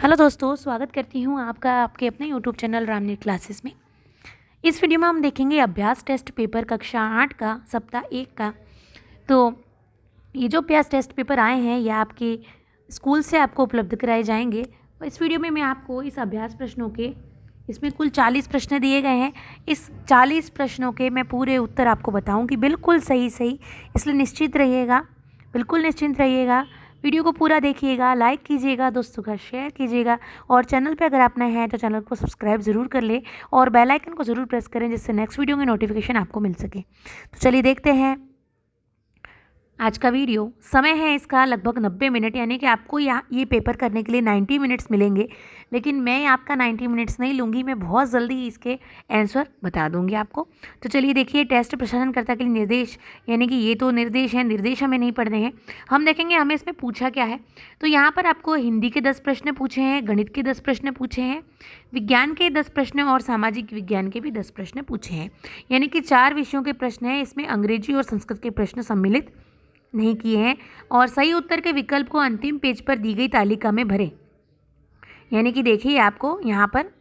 Hello दोस्तों, स्वागत करती हूँ आपका आपके अपने यूट्यूब चैनल रामनीत क्लासेस में। इस वीडियो में हम देखेंगे अभ्यास टेस्ट पेपर कक्षा 8 का सप्ताह 1 का। तो ये जो अभ्यास टेस्ट पेपर आए हैं ये आपके स्कूल से आपको उपलब्ध कराए जाएंगे। और इस वीडियो में मैं आपको इस अभ्यास प्रश्नों के इसमें कुल 40 प्रश्न दिए गए हैं। इस 40 प्रश्नों के मैं पूरे उत्तर आपको बताऊँगी बिल्कुल सही, इसलिए निश्चित रहिएगा, बिल्कुल निश्चिंत रहिएगा। वीडियो को पूरा देखिएगा, लाइक कीजिएगा, दोस्तों का शेयर कीजिएगा और चैनल पे अगर आप नए हैं तो चैनल को सब्सक्राइब ज़रूर कर लें और बेल आइकन को ज़रूर प्रेस करें जिससे नेक्स्ट वीडियो की नोटिफिकेशन आपको मिल सके। तो चलिए देखते हैं आज का वीडियो। समय है इसका लगभग 90 मिनट, यानी कि आपको ये पेपर करने के लिए 90 मिनट्स मिलेंगे, लेकिन मैं आपका 90 मिनट्स नहीं लूँगी, मैं बहुत जल्दी इसके आंसर बता दूँगी आपको। तो चलिए देखिए, टेस्ट प्रशासनकर्ता के लिए निर्देश, यानी कि ये तो निर्देश हैं, निर्देश हमें नहीं पढ़ने हैं। हम देखेंगे हमें इसमें पूछा क्या है। तो यहाँ पर आपको हिंदी के 10 प्रश्न पूछे हैं, गणित के 10 प्रश्न पूछे हैं, विज्ञान के 10 प्रश्न और सामाजिक विज्ञान के भी 10 प्रश्न पूछे हैं, यानी कि 4 विषयों के प्रश्न हैं। इसमें अंग्रेजी और संस्कृत के प्रश्न सम्मिलित नहीं किए हैं। और सही उत्तर के विकल्प को अंतिम पेज पर दी गई तालिका में भरें, यानी कि देखिए आपको यहाँ पर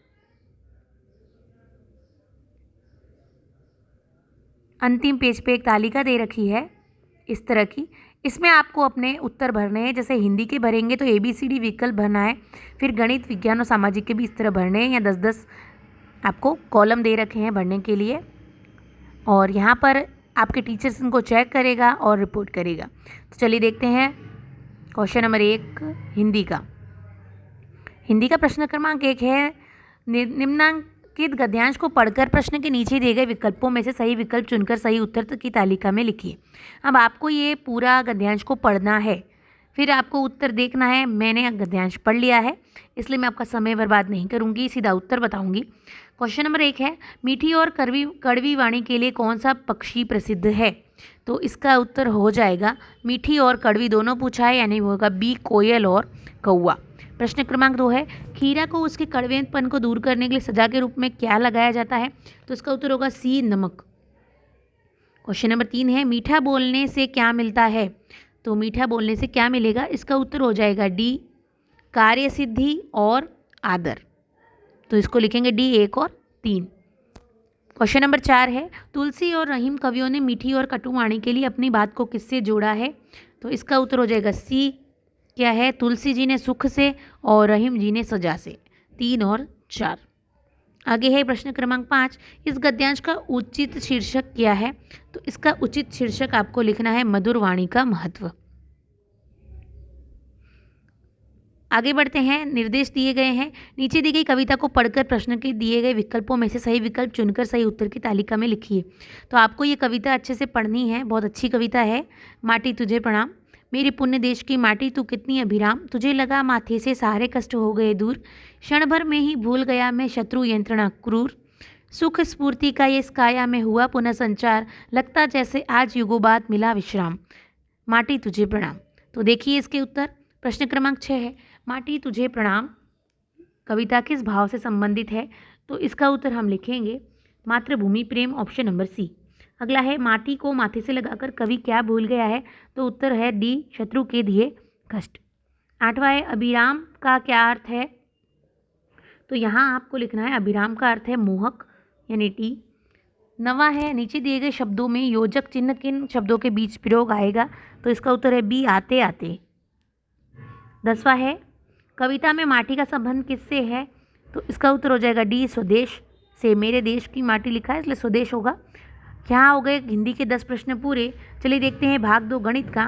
अंतिम पेज पे एक तालिका दे रखी है इस तरह की। इसमें आपको अपने उत्तर भरने हैं। जैसे हिंदी के भरेंगे तो ABCD विकल्प भरना है, फिर गणित, विज्ञान और सामाजिक के भी इस तरह भरने हैं। या 10-10 आपको कॉलम दे रखे हैं भरने के लिए, और यहाँ पर आपके टीचर्स इनको चेक करेगा और रिपोर्ट करेगा। तो चलिए देखते हैं क्वेश्चन नंबर 1 हिंदी का। हिंदी का प्रश्न क्रमांक 1 है, निम्नांकित गद्यांश को पढ़कर प्रश्न के नीचे दिए गए विकल्पों में से सही विकल्प चुनकर सही उत्तर की तालिका में लिखिए। अब आपको ये पूरा गद्यांश को पढ़ना है, फिर आपको उत्तर देखना है। मैंने गद्यांश पढ़ लिया है, इसलिए मैं आपका समय बर्बाद नहीं करूँगी, सीधा उत्तर बताऊँगी। क्वेश्चन नंबर 1 है, मीठी और कड़वी वाणी के लिए कौन सा पक्षी प्रसिद्ध है? तो इसका उत्तर हो जाएगा मीठी और कड़वी दोनों पूछा है, यानी वो होगा बी कोयल और कौवा। प्रश्न क्रमांक 2 है, खीरा को उसके कड़वेपन को दूर करने के लिए सजा के रूप में क्या लगाया जाता है? तो इसका उत्तर होगा सी नमक। क्वेश्चन नंबर 3 है, मीठा बोलने से क्या मिलता है? तो मीठा बोलने से क्या मिलेगा? इसका उत्तर हो जाएगा डी कार्य सिद्धि और आदर। तो इसको लिखेंगे डी 1 और 3। क्वेश्चन नंबर 4 है, तुलसी और रहीम कवियों ने मीठी और कटु वाणी के लिए अपनी बात को किससे जोड़ा है? तो इसका उत्तर हो जाएगा सी क्या है, तुलसी जी ने सुख से और रहीम जी ने सजा से। 3 और 4। आगे है प्रश्न क्रमांक 5, इस गद्यांश का उचित शीर्षक क्या है? तो इसका उचित शीर्षक आपको लिखना है मधुर वाणी का महत्व। आगे बढ़ते हैं, निर्देश दिए गए हैं। नीचे दी गई कविता को पढ़कर प्रश्न के दिए गए विकल्पों में से सही विकल्प चुनकर सही उत्तर की तालिका में लिखिए। तो आपको ये कविता अच्छे से पढ़नी है, बहुत अच्छी कविता है। माटी तुझे प्रणाम, मेरे पुण्य देश की माटी तू कितनी अभिराम, तुझे लगा माथे से सारे कष्ट हो गए दूर, क्षण भर में ही भूल गया मैं शत्रु यंत्रणा क्रूर, सुख स्फूर्ति का ये इस काया में हुआ पुनः संचार, लगता जैसे आज युगों बाद मिला विश्राम, माटी तुझे प्रणाम। तो देखिए इसके उत्तर। प्रश्न क्रमांक 6 है, माटी तुझे प्रणाम कविता किस भाव से संबंधित है? तो इसका उत्तर हम लिखेंगे मातृभूमि प्रेम, ऑप्शन नंबर सी। अगला है, माटी को माथे से लगाकर कवि क्या भूल गया है? तो उत्तर है डी शत्रु के दिए कष्ट। 8वां है, अभिराम का क्या अर्थ है? तो यहाँ आपको लिखना है अभिराम का अर्थ है मोहक, यानी टी। 9वां है, नीचे दिए गए शब्दों में योजक चिन्ह किन शब्दों के बीच प्रयोग आएगा? तो इसका उत्तर है बी आते आते। 10वां है, कविता में माटी का संबंध किससे है? तो इसका उत्तर हो जाएगा डी स्वदेश से। मेरे देश की माटी लिखा है इसलिए स्वदेश होगा। यहाँ हो गए हिंदी के 10 प्रश्न पूरे। चलिए देखते हैं भाग 2 गणित का।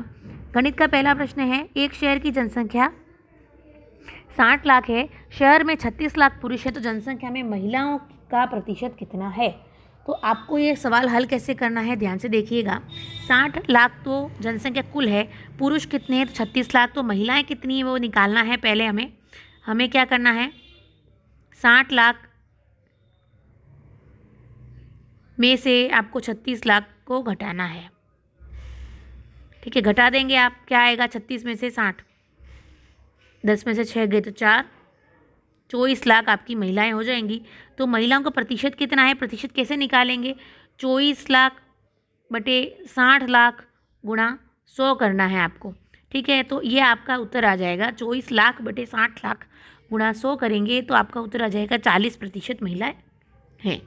गणित का पहला प्रश्न है, एक शहर की जनसंख्या 60 लाख है, शहर में 36 लाख पुरुष है, तो जनसंख्या में महिलाओं का प्रतिशत कितना है? तो आपको ये सवाल हल कैसे करना है, ध्यान से देखिएगा। 60 लाख तो जनसंख्या कुल है, पुरुष कितने हैं? तो 36 लाख, तो महिलाएं कितनी है वो निकालना है। पहले हमें क्या करना है, 60 लाख में से आपको 36 लाख को घटाना है। ठीक है, घटा देंगे आप, क्या आएगा 36 में से 60, 10 में से 6 गए तो 4, 24 लाख आपकी महिलाएं हो जाएंगी। तो महिलाओं का प्रतिशत कितना है? प्रतिशत कैसे निकालेंगे? 24 लाख बटे 60 लाख गुणा 100 करना है आपको, ठीक है, तो ये आपका उत्तर आ जाएगा 24 लाख बटे 60 लाख गुणा 100 करेंगे तो आपका उत्तर आ जाएगा 40% महिलाएं हैं।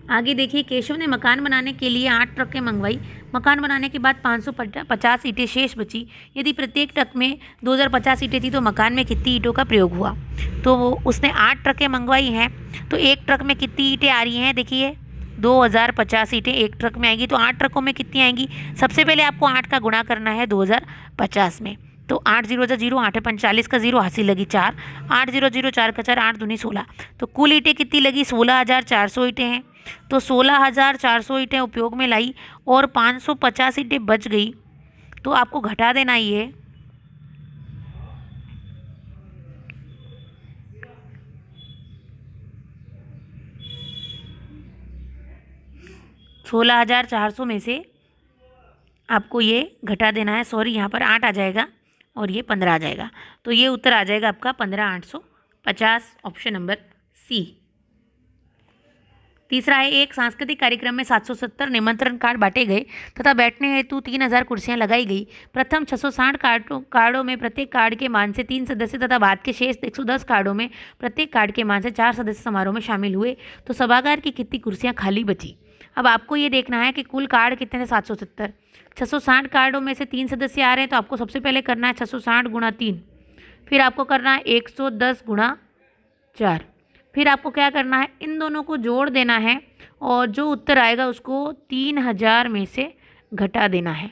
आगे देखिए, केशव ने मकान बनाने के लिए 8 ट्रकें मंगवाई। मकान बनाने के बाद 550 ईंटें शेष बची। यदि प्रत्येक ट्रक में 2050 ईंटें थी तो मकान में कितनी ईंटों का प्रयोग हुआ? तो उसने 8 ट्रकें मंगवाई हैं, तो एक ट्रक में कितनी ईंटें आ रही हैं? देखिए 2050 ईंटें एक ट्रक में आएगी, तो 8 ट्रकों में कितनी आएंगी? सबसे पहले आपको 8 का गुणा करना है 2050 में। तो 8 0 0 8 45 का 0 हासिल लगी 4, 8 0 0 4 का 4, 8 दूनी 16। तो कुल ईंटें कितनी लगी? 16,400 ईंटें हैं। तो 16,400 ईंटें उपयोग में लाई और 550 ईंटें बच गई, तो आपको घटा देना ये 16,400 में से आपको ये घटा देना है। सॉरी, यहाँ पर 8 आ जाएगा और ये 15 आ जाएगा, तो ये उत्तर आ जाएगा आपका 15,850, ऑप्शन नंबर सी। तीसरा है, एक सांस्कृतिक कार्यक्रम में 770 निमंत्रण कार्ड बांटे गए तथा बैठने हेतु 3,000 कुर्सियां लगाई गई। प्रथम 660 कार्डों में प्रत्येक कार्ड के मान से 3 सदस्य तथा बाद के शेष 110 कार्डों में प्रत्येक कार्ड के मान से 4 सदस्य समारोह में शामिल हुए, तो सभागार की कितनी कुर्सियां खाली बची? अब आपको ये देखना है कि कुल कार्ड कितने थे? 770। 660 कार्डों में से 3 सदस्य आ रहे हैं, तो आपको सबसे पहले करना है 660 गुणा 3, फिर आपको करना है 110 गुणा 4, फिर आपको क्या करना है? इन दोनों को जोड़ देना है और जो उत्तर आएगा उसको 3,000 में से घटा देना है,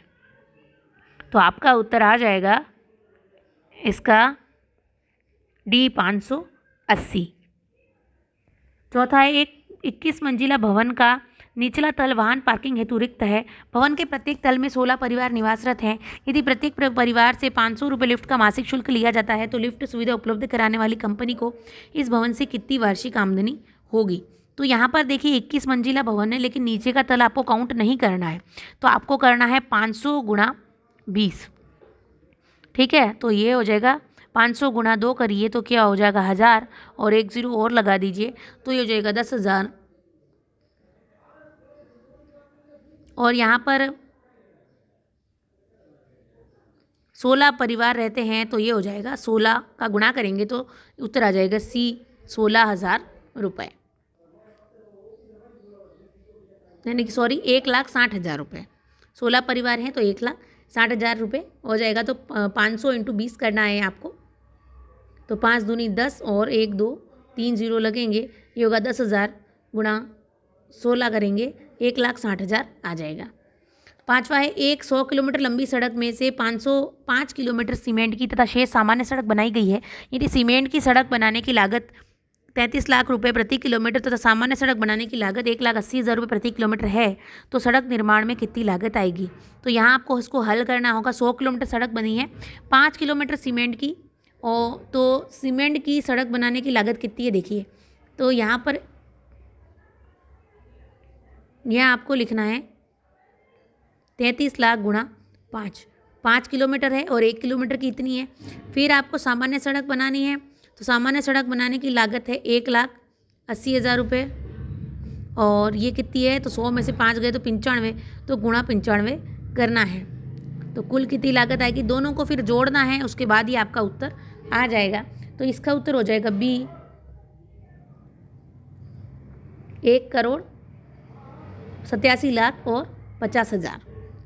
तो आपका उत्तर आ जाएगा इसका डी 580। चौथा है, एक 21 मंजिला भवन का निचला तल वाहन पार्किंग हेतु रिक्त है। भवन के प्रत्येक तल में 16 परिवार निवासरत हैं। यदि प्रत्येक परिवार से 500 रुपये लिफ्ट का मासिक शुल्क लिया जाता है तो लिफ्ट सुविधा उपलब्ध कराने वाली कंपनी को इस भवन से कितनी वार्षिक आमदनी होगी? तो यहाँ पर देखिए 21 मंजिला भवन है, लेकिन नीचे का तल आपको काउंट नहीं करना है, तो आपको करना है 500 गुणा 20। ठीक है, तो ये हो जाएगा 500 गुणा 2 करिए तो क्या हो जाएगा 1000, और एक 0 और लगा दीजिए तो ये हो जाएगा 10,000। और यहाँ पर 16 परिवार रहते हैं, तो ये हो जाएगा 16 का गुणा करेंगे तो उत्तर आ जाएगा सी 16,000 रुपये, यानी कि सॉरी 1,60,000 रुपये। 16 परिवार हैं तो 1,60,000 रुपये हो जाएगा। तो 500 × 20 करना है आपको, तो 5 दूनी 10 और 1 2 3 0 लगेंगे, ये होगा 10,000 गुणा 16 करेंगे 1,60,000 आ जाएगा। पांचवा है, एक 100 किलोमीटर लंबी सड़क में से 505 किलोमीटर सीमेंट की तथा शेष सामान्य सड़क बनाई गई है। यदि सीमेंट की सड़क बनाने की लागत 33 लाख रुपए प्रति किलोमीटर तथा सामान्य सड़क बनाने की लागत 1,80,000 रुपये प्रति किलोमीटर है, तो सड़क निर्माण में कितनी लागत आएगी? तो यहाँ आपको इसको हल करना होगा। 100 किलोमीटर सड़क बनी है, 5 किलोमीटर सीमेंट की, और तो सीमेंट की सड़क बनाने की लागत कितनी है देखिए, तो यहाँ पर यह आपको लिखना है 33 लाख गुणा 5 किलोमीटर है और 1 किलोमीटर की इतनी है। फिर आपको सामान्य सड़क बनानी है, तो सामान्य सड़क बनाने की लागत है 1,80,000 रुपये, और ये कितनी है? तो 100 में से 5 गए तो 95, तो गुणा 95 करना है, तो कुल कितनी लागत आएगी? दोनों को फिर जोड़ना है, उसके बाद ही आपका उत्तर आ जाएगा। तो इसका उत्तर हो जाएगा बी 1,87,50,000,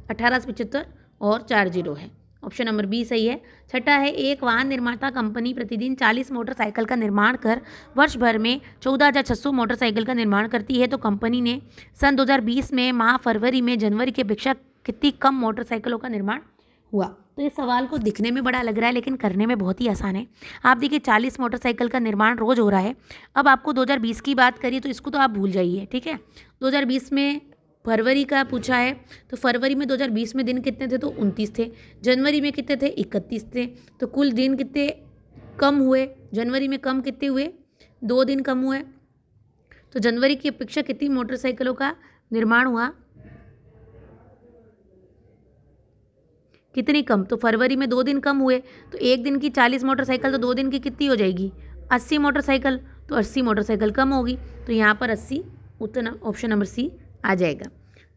1875 और 4 0 है, ऑप्शन नंबर बी सही है। छठा है, एक वाहन निर्माता कंपनी प्रतिदिन 40 मोटरसाइकिल का निर्माण कर वर्ष भर में 14,600 मोटरसाइकिल का निर्माण करती है, तो कंपनी ने सन 2020 में माह फरवरी में जनवरी की अपेक्षा कितनी कम मोटरसाइकिलों का निर्माण हुआ? तो इस सवाल को दिखने में बड़ा लग रहा है लेकिन करने में बहुत ही आसान है। आप देखिए 40 मोटरसाइकिल का निर्माण रोज हो रहा है। अब आपको 2020 की बात करिए तो इसको तो आप भूल जाइए, ठीक है। 2020 में फरवरी का पूछा है, तो फरवरी में 2020 में दिन कितने थे? तो 29 थे। जनवरी में कितने थे? 31 थे। तो कुल दिन कितने कम हुए? जनवरी में कम कितने हुए? 2 दिन कम हुए। तो जनवरी की अपेक्षा कितनी मोटरसाइकिलों का निर्माण हुआ? कितनी कम? तो फरवरी में 2 दिन कम हुए, तो एक दिन की 40 मोटरसाइकिल, तो 2 दिन की कितनी हो जाएगी? 80 मोटरसाइकिल, तो 80 मोटरसाइकिल कम होगी, तो यहाँ पर 80 उत्तर ऑप्शन नंबर सी आ जाएगा।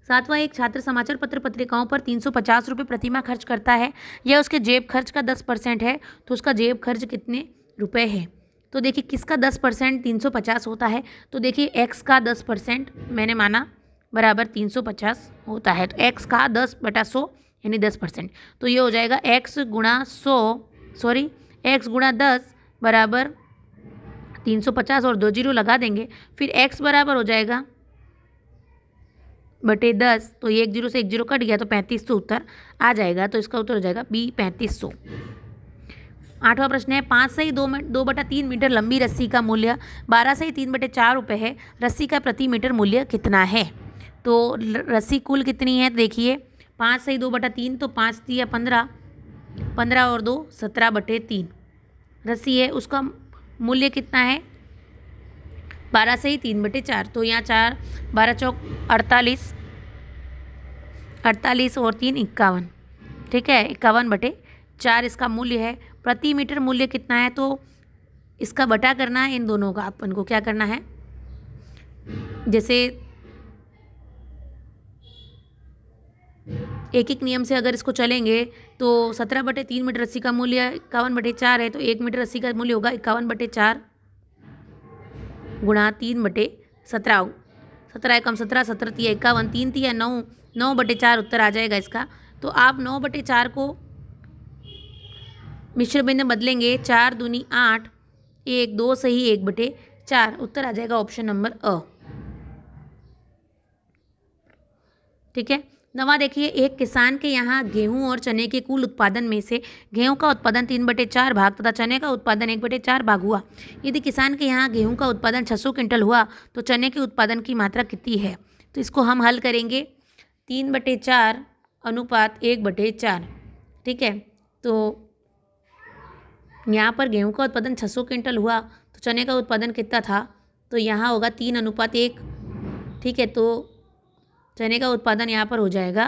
सातवां, एक छात्र समाचार पत्र पत्रिकाओं पर 350 रुपये प्रतिमाह खर्च करता है। यह उसके जेब खर्च का 10% है, तो उसका जेब खर्च कितने रुपए है? तो देखिए किसका 10% 350 होता है, तो देखिए x का 10% मैंने माना बराबर 350 होता है, तो x का 10/100 यानी 10%, तो ये हो जाएगा x गुणा 10 बराबर 350 और 2 जीरो लगा देंगे, फिर x बराबर हो जाएगा बटे 10, तो ये 1 जीरो से 1 जीरो कट गया, तो 3500 उत्तर आ जाएगा। तो इसका उत्तर हो जाएगा बी 3500। आठवां प्रश्न है, 5 से 2/3 मीटर लंबी रस्सी का मूल्य 12 से 3/4 रुपये है। रस्सी का प्रति मीटर मूल्य कितना है? तो रस्सी कुल कितनी है? देखिए 5 से 2/3, तो 5 दिया 15, 15 और 2 17/3 रस्सी है, उसका मूल्य कितना है? 12 से 3/4, तो यहाँ 4 12 चौक 48, 48 और 3 51, ठीक है, 51/4 इसका मूल्य है। प्रति मीटर मूल्य कितना है? तो इसका बटा करना है इन दोनों का, अपन को क्या करना है, जैसे एक एक नियम से अगर इसको चलेंगे तो 17/3 मीटर रस्सी का मूल्य 51/4 है, तो 1 मीटर रस्सी का मूल्य होगा 51/4 गुणा 3/17, 17 एकम 17, 17 तिया 51, 3 तिया 9, 9/4 उत्तर आ जाएगा इसका। तो आप 9/4 को मिश्र भिन्न में बदलेंगे, 4 दूनी 8, 1 2 सही 1/4 उत्तर आ जाएगा ऑप्शन नंबर अ, ठीक है। नवा देखिए, एक किसान के यहाँ गेहूं और चने के कुल उत्पादन में से गेहूं का उत्पादन 3/4 भाग तथा चने का उत्पादन 1/4 भाग हुआ। यदि किसान के यहाँ गेहूं का उत्पादन 600 क्विंटल हुआ तो चने के उत्पादन की मात्रा कितनी है? तो इसको हम हल करेंगे 3/4 अनुपात 1/4, ठीक है। तो यहाँ पर गेहूं का उत्पादन 600 क्विंटल हुआ तो चने का उत्पादन कितना था? तो यहाँ होगा 3:1, ठीक है। तो चने का उत्पादन यहाँ पर हो जाएगा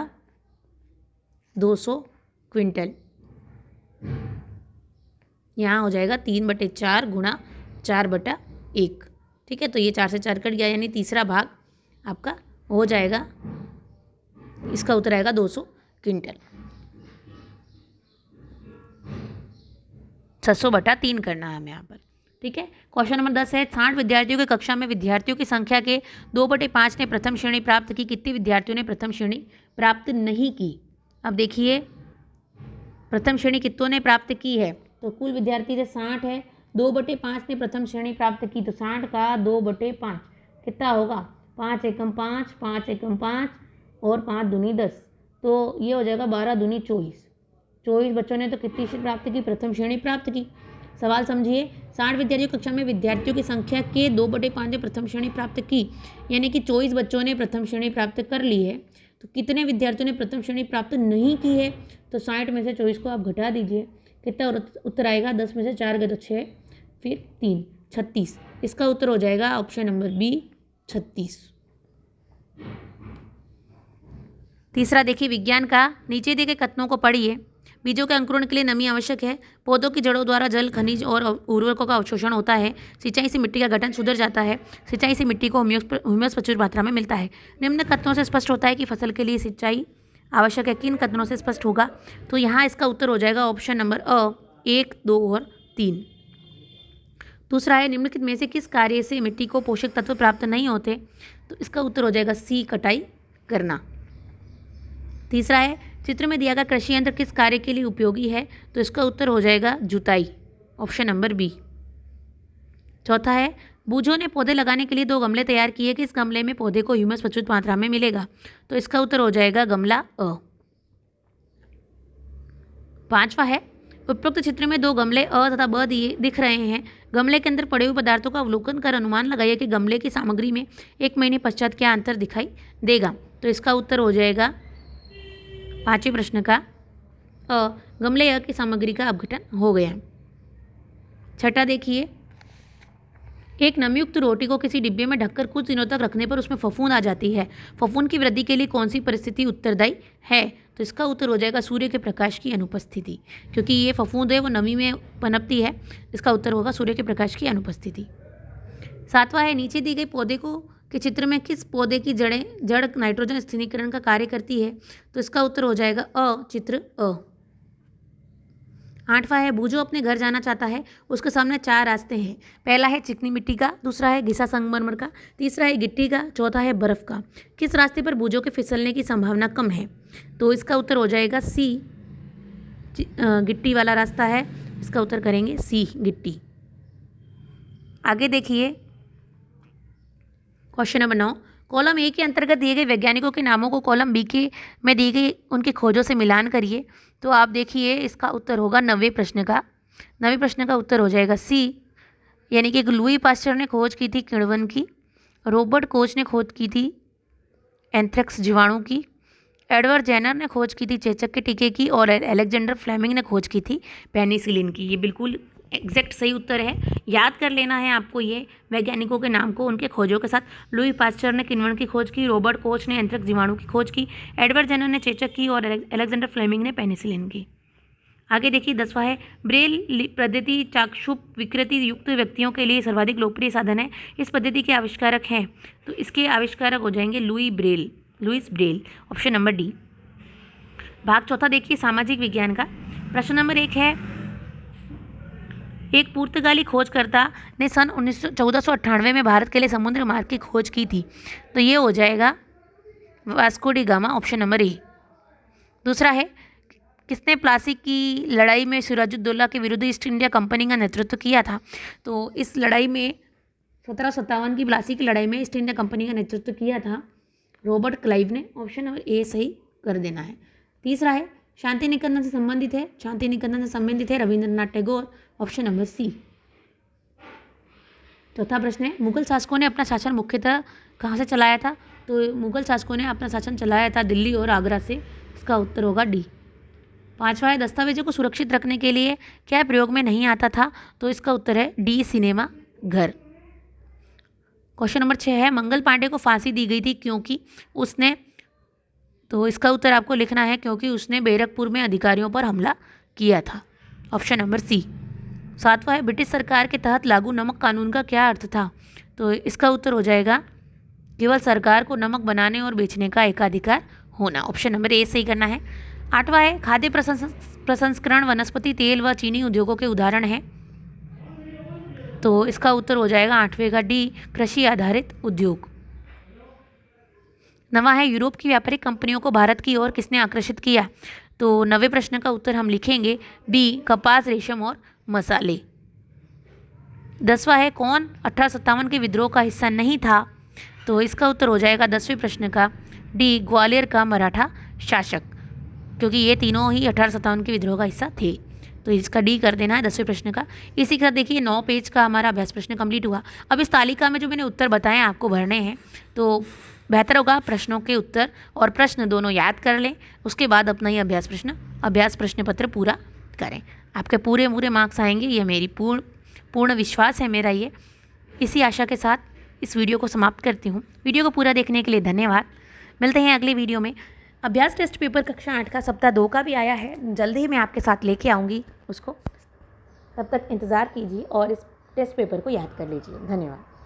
200 क्विंटल, यहाँ हो जाएगा 3/4 गुणा 4/1, ठीक है। तो ये 4 से 4 कट गया, यानी तीसरा भाग आपका हो जाएगा, इसका उत्तर आएगा 200 क्विंटल। 600/3 करना है हमें यहाँ पर, ठीक है। क्वेश्चन नंबर 10 है, 60 विद्यार्थियों की कक्षा में विद्यार्थियों की संख्या के 2/5 ने प्रथम श्रेणी प्राप्त की, कितने विद्यार्थियों ने प्रथम श्रेणी प्राप्त नहीं की? अब देखिए प्रथम श्रेणी कितनों ने प्राप्त की है, तो कुल विद्यार्थी थे 60 है, 2/5 ने प्रथम श्रेणी प्राप्त की, तो 60 का 2/5 कितना होगा? 5 एकम 5, 5 एकम 5 और 5 दूनी 10, तो ये हो जाएगा 12 दूनी 24, 24 बच्चों ने तो कितनी श्रेणी प्राप्त की? प्रथम श्रेणी प्राप्त की। सवाल समझिए, 60 विद्यार्थियों कक्षा में विद्यार्थियों की संख्या के 2/5 ने प्रथम श्रेणी प्राप्त की, यानी कि 24 बच्चों ने प्रथम श्रेणी प्राप्त कर ली है। तो कितने विद्यार्थियों ने प्रथम श्रेणी प्राप्त नहीं की है? तो 60 में से 24 को आप घटा दीजिए, कितना उत्तर आएगा? 10 में से 4 गए तो 6, फिर 3 36, इसका उत्तर हो जाएगा ऑप्शन नंबर बी 36। तीसरा देखिए विज्ञान का, नीचे दिए गए कथनों को पढ़िए। बीजों के अंकुरण के लिए नमी आवश्यक है। पौधों की जड़ों द्वारा जल, खनिज और उर्वरकों का अवशोषण होता है। सिंचाई से मिट्टी का गठन सुधर जाता है। सिंचाई से मिट्टी को ह्यूमस प्रचुर मात्रा में मिलता है। निम्न कथनों से स्पष्ट होता है कि फसल के लिए सिंचाई आवश्यक है। किन कथनों से स्पष्ट होगा? तो यहाँ इसका उत्तर हो जाएगा ऑप्शन नंबर अ 1, 2 और 3। दूसरा है, निम्नलिखित में से किस कार्य से मिट्टी को पोषक तत्व प्राप्त नहीं होते? तो इसका उत्तर हो जाएगा सी, कटाई करना। तीसरा है, चित्र में दिया गया कृषि यंत्र किस कार्य के लिए उपयोगी है? तो इसका उत्तर हो जाएगा जुताई, ऑप्शन नंबर बी। चौथा है, बूझों ने पौधे लगाने के लिए 2 गमले तैयार किए, किस गमले में पौधे को ह्यूमस प्रचुर मात्रा में मिलेगा? तो इसका उत्तर हो जाएगा गमला अ। पांचवा है, उपरोक्त चित्र में 2 गमले अ तथा ब दिख रहे हैं। गमले के अंदर पड़े हुए पदार्थों का अवलोकन कर अनुमान लगाइए कि गमले की सामग्री में 1 महीने पश्चात क्या अंतर दिखाई देगा? तो इसका उत्तर हो जाएगा 5वें प्रश्न का अ, गमले अ की सामग्री का अपघटन हो गया। छठा देखिए, एक नमीयुक्त रोटी को किसी डिब्बे में ढककर कुछ दिनों तक रखने पर उसमें फफूंद आ जाती है। फफूंद की वृद्धि के लिए कौन सी परिस्थिति उत्तरदायी है? तो इसका उत्तर हो जाएगा सूर्य के प्रकाश की अनुपस्थिति, क्योंकि ये फफूंद है वो नमी में पनपती है। इसका उत्तर होगा सूर्य के प्रकाश की अनुपस्थिति। सातवां है, नीचे दी गई पौधे को कि चित्र में किस पौधे की जड़ नाइट्रोजन स्थिरीकरण का कार्य करती है? तो इसका उत्तर हो जाएगा चित्र अ। 8वां है, बूझो अपने घर जाना चाहता है, उसके सामने 4 रास्ते हैं। पहला है चिकनी मिट्टी का, दूसरा है घिसा संगमरमर का, तीसरा है गिट्टी का, चौथा है बर्फ का। किस रास्ते पर बूझो के फिसलने की संभावना कम है? तो इसका उत्तर हो जाएगा सी, गिट्टी वाला रास्ता है। इसका उत्तर करेंगे सी, गिट्टी। आगे देखिए क्वेश्चन नंबर 9। कॉलम ए के अंतर्गत दिए गए वैज्ञानिकों के नामों को कॉलम बी के में दी गई उनकी खोजों से मिलान करिए। तो आप देखिए इसका उत्तर होगा 9वें प्रश्न का। 9वें प्रश्न का उत्तर हो जाएगा सी, यानी कि लुई पास्चर ने खोज की थी किण्वन की, रॉबर्ट कोच ने खोज की थी एंथ्रेक्स जीवाणु की, एडवर्ड जेनर ने खोज की थी चेचक के टीके की, और अलेक्जेंडर फ्लेमिंग ने खोज की थी पेनिसिलिन की। ये बिल्कुल एग्जैक्ट सही उत्तर है। याद कर लेना है आपको ये वैज्ञानिकों के नाम को उनके खोजों के साथ। लुई पास्चर ने किण्वन की खोज की, रॉबर्ट कोच ने एंथ्रेक्स जीवाणु की खोज की, एडवर्ड जेनर ने चेचक की, और अलेक्जेंडर फ्लेमिंग ने पेनिसिलिन की। आगे देखिए 10वां है, ब्रेल पद्धति चाक्षुष विकृति युक्त व्यक्तियों के लिए सर्वाधिक लोकप्रिय साधन है। इस पद्धति के आविष्कारक हैं? तो इसके आविष्कारक हो जाएंगे Louis Braille. Option number D. भाग चौथा देखिए सामाजिक विज्ञान का। प्रश्न नंबर 1 है, एक पुर्तगाली खोजकर्ता ने सन 1498 में भारत के लिए समुद्र मार्ग की खोज की थी। तो ये हो जाएगा Vasco D gamma, option number A. दूसरा है, किसने प्लासी की लड़ाई में सिराजुद्दौला के विरुद्ध ईस्ट इंडिया कंपनी का नेतृत्व किया था? तो इस लड़ाई में 1757 की प्लासी की लड़ाई में ईस्ट इंडिया कंपनी का नेतृत्व किया था रॉबर्ट क्लाइव ने। ऑप्शन नंबर ए सही कर देना है। तीसरा है, शांति निकेतन से संबंधित है? शांति निकेतन से संबंधित है Rabindranath Tagore. Option number C. चौथा प्रश्न है, मुगल शासकों ने अपना शासन मुख्यतः कहाँ से चलाया था? तो मुगल शासकों ने अपना शासन चलाया था दिल्ली और आगरा से। इसका उत्तर होगा डी। 5वां है, दस्तावेजों को सुरक्षित रखने के लिए क्या प्रयोग में नहीं आता था? तो इसका उत्तर है डी, सिनेमा घर। क्वेश्चन नंबर 6 है, मंगल पांडे को फांसी दी गई थी क्योंकि उसने, तो इसका उत्तर आपको लिखना है क्योंकि उसने बैरकपुर में अधिकारियों पर हमला किया था। ऑप्शन नंबर सी। 7वां है, ब्रिटिश सरकार के तहत लागू नमक कानून का क्या अर्थ था? तो इसका उत्तर हो जाएगा केवल सरकार को नमक बनाने और बेचने का एकाधिकार होना। ऑप्शन नंबर ए सही करना है। 8वां है, खाद्य प्रसंस्करण वनस्पति तेल व चीनी उद्योगों के उदाहरण है। तो इसका उत्तर हो जाएगा 8वें का डी, कृषि आधारित उद्योग। 9वां है, यूरोप की व्यापारिक कंपनियों को भारत की ओर किसने आकर्षित किया? तो 9वें प्रश्न का उत्तर हम लिखेंगे बी, कपास, रेशम और मसाले। 10वां है, कौन 1857 के विद्रोह का हिस्सा नहीं था? तो इसका उत्तर हो जाएगा 10वें प्रश्न का डी, ग्वालियर का मराठा शासक, क्योंकि ये तीनों ही 1857 के विद्रोह का हिस्सा थे। तो इसका डी कर देना है 10वें प्रश्न का। इसी के साथ देखिए 9 पेज का हमारा अभ्यास प्रश्न कंप्लीट हुआ। अब इस तालिका में जो मैंने उत्तर बताए आपको भरने हैं, तो बेहतर होगा प्रश्नों के उत्तर और प्रश्न दोनों याद कर लें, उसके बाद अपना ये अभ्यास प्रश्न पत्र पूरा करें। आपके पूरे मार्क्स आएंगे, ये मेरी पूर्ण विश्वास है मेरा ये। इसी आशा के साथ इस वीडियो को समाप्त करती हूँ। वीडियो को पूरा देखने के लिए धन्यवाद। मिलते हैं अगले वीडियो में। अभ्यास टेस्ट पेपर कक्षा 8 का सप्ताह 2 का भी आया है, जल्द ही मैं आपके साथ लेके आऊँगी उसको। तब तक इंतज़ार कीजिए और इस टेस्ट पेपर को याद कर लीजिए। धन्यवाद।